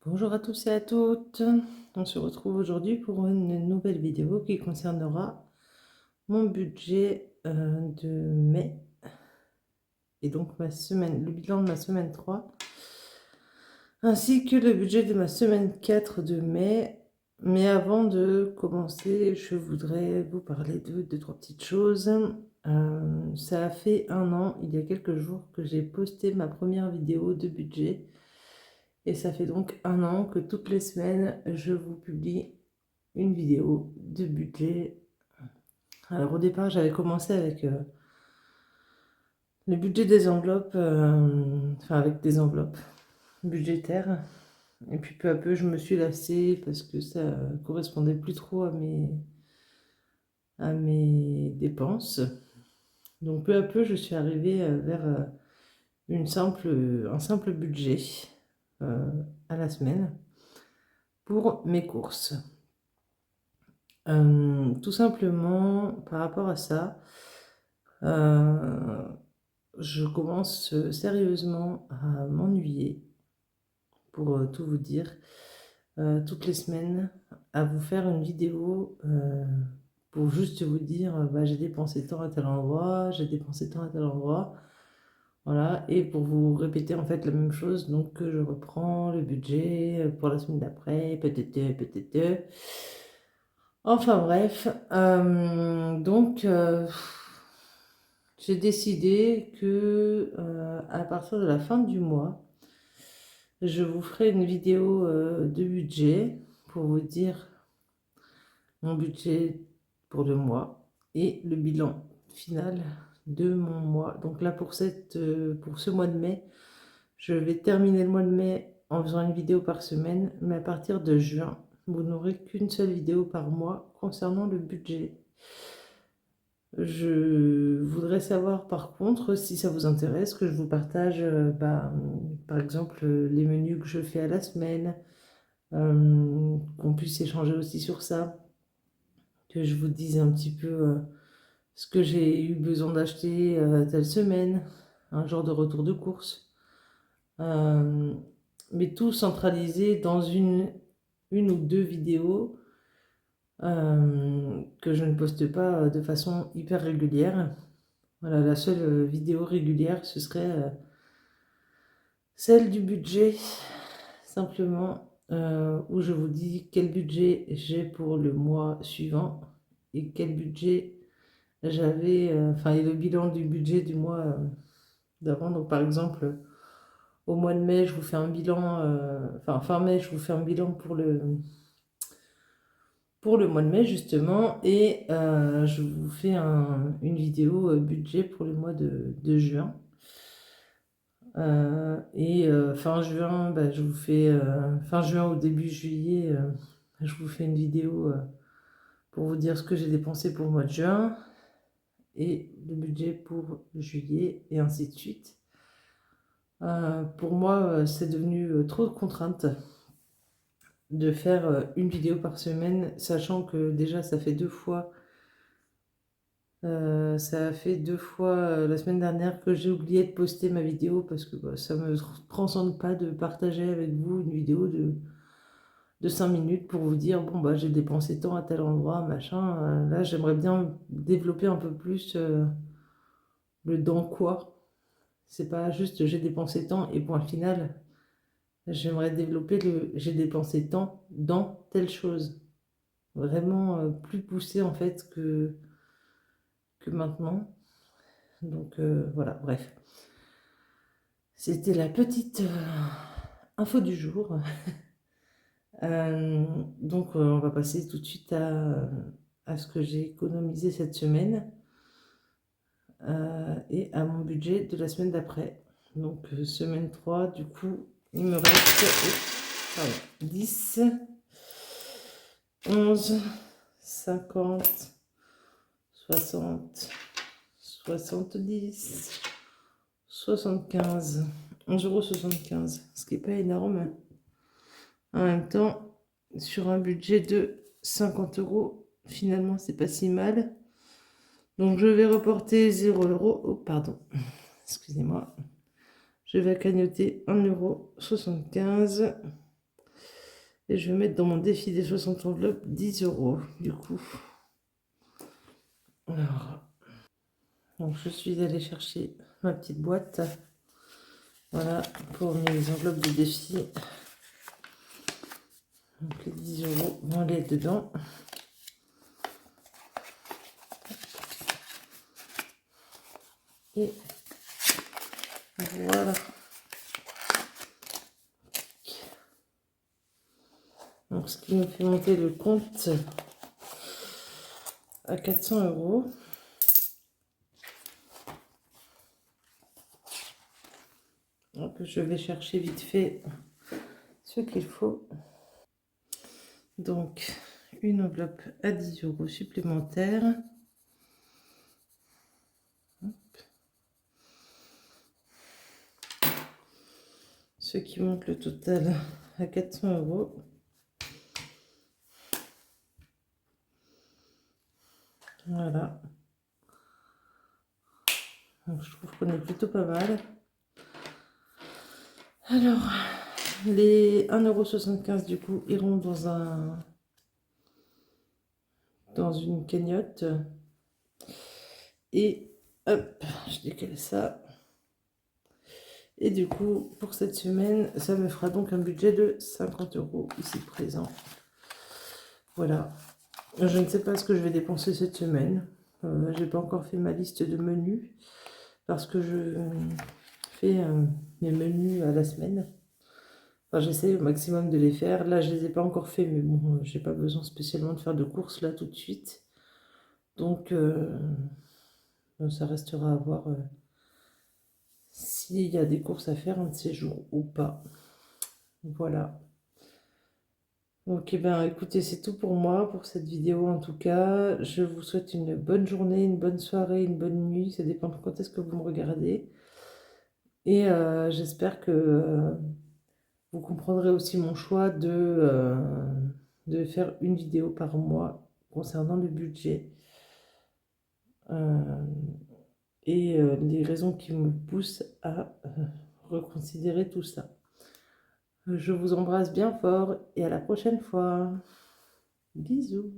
Bonjour à tous et à toutes. On se retrouve aujourd'hui pour une nouvelle vidéo qui concernera mon budget de mai et donc ma semaine, le bilan de ma semaine 3, ainsi que le budget de ma semaine 4 de mai. Mais avant de commencer, je voudrais vous parler de deux, trois petites choses. Ça a fait un an, il y a quelques jours, que j'ai posté ma première vidéo de budget. Et ça fait donc un an que toutes les semaines, je vous publie une vidéo de budget. Alors au départ, j'avais commencé avec le budget des enveloppes, enfin avec des enveloppes budgétaires. Et puis peu à peu, je me suis lassée parce que ça correspondait plus trop à mes dépenses. Donc peu à peu, je suis arrivée vers un simple budget euh, à la semaine pour mes courses. Tout simplement, par rapport à ça, euh, je commence sérieusement à m'ennuyer, pour tout vous dire, toutes les semaines, à vous faire une vidéo pour juste vous dire, bah, j'ai dépensé tant à tel endroit, j'ai dépensé tant à tel endroit, voilà, et pour vous répéter en fait la même chose, donc que je reprends le budget pour la semaine d'après, peut-être. Enfin bref, donc j'ai décidé que à partir de la fin du mois, je vous ferai une vidéo de budget pour vous dire mon budget pour le mois et le bilan final de mon mois. Donc là pour pour ce mois de mai, je vais terminer le mois de mai en faisant une vidéo par semaine, mais à partir de juin, vous n'aurez qu'une seule vidéo par mois concernant le budget. Je voudrais savoir par contre, si ça vous intéresse, que je vous partage par exemple les menus que je fais à la semaine, qu'on puisse échanger aussi sur ça, que je vous dise un petit peu ce que j'ai eu besoin d'acheter telle semaine, un genre de retour de course, euh, mais tout centralisé dans une ou deux vidéos que je ne poste pas de façon hyper régulière. Voilà, la seule vidéo régulière, ce serait celle du budget, simplement, où je vous dis quel budget j'ai pour le mois suivant et quel budget j'avais, enfin, et le bilan du budget du mois d'avant. Donc, par exemple, au mois de mai, je vous fais un bilan, enfin, fin mai, je vous fais un bilan pour le mois de mai, justement, et je vous fais une vidéo budget pour le mois de juin. Fin juin, bah, je vous fais fin juin au début juillet, je vous fais une vidéo pour vous dire ce que j'ai dépensé pour le mois de juin et le budget pour juillet et ainsi de suite. Pour moi, c'est devenu trop de contraintes de faire une vidéo par semaine, sachant que déjà ça a fait deux fois la semaine dernière que j'ai oublié de poster ma vidéo parce que bah, ça me transcende pas de partager avec vous une vidéo de 5 minutes pour vous dire bon bah j'ai dépensé tant à tel endroit, machin. Là j'aimerais bien développer un peu plus le dans quoi. C'est pas juste j'ai dépensé tant et point final. J'aimerais développer le j'ai dépensé tant dans telle chose. Vraiment plus poussé en fait que maintenant. Donc voilà, bref. C'était la petite info du jour. On va passer tout de suite à ce que j'ai économisé cette semaine et à mon budget de la semaine d'après. Donc semaine 3, du coup, il me reste 10, 11, 50, 60, 70, 75, 11,75 €, ce qui n'est pas énorme. En même temps, sur un budget de 50 euros, finalement, c'est pas si mal. Donc, je vais reporter 0 euros. Oh, pardon, excusez-moi. Je vais cagnoter 1,75 €. Et je vais mettre dans mon défi des 60 enveloppes 10 euros, du coup. Alors, donc je suis allée chercher ma petite boîte. Voilà, pour mes enveloppes de défi. Donc les 10 euros vont aller dedans. Et voilà. Donc ce qui me fait monter le compte à 400 euros. Donc je vais chercher vite fait ce qu'il faut. Donc une enveloppe à 10 euros supplémentaires. Ce qui monte le total à 400 euros. Voilà. Donc, je trouve qu'on est plutôt pas mal. Alors, les 1,75 € du coup iront dans une cagnotte. Et hop, je décale ça. Et du coup, pour cette semaine, ça me fera donc un budget de 50 euros ici présent. Voilà. Je ne sais pas ce que je vais dépenser cette semaine. J'ai pas encore fait ma liste de menus parce que je fais mes menus à la semaine. Enfin, j'essaie au maximum de les faire. Là, je les ai pas encore fait, mais bon, j'ai pas besoin spécialement de faire de courses là tout de suite. Donc, ça restera à voir s'il y a des courses à faire un de ces jours ou pas. Voilà. Ok, ben écoutez, c'est tout pour moi, pour cette vidéo en tout cas. Je vous souhaite une bonne journée, une bonne soirée, une bonne nuit. Ça dépend de quand est-ce que vous me regardez. Et j'espère que vous comprendrez aussi mon choix de faire une vidéo par mois concernant le budget. Euh, et les raisons qui me poussent à reconsidérer tout ça. Je vous embrasse bien fort et à la prochaine fois. Bisous.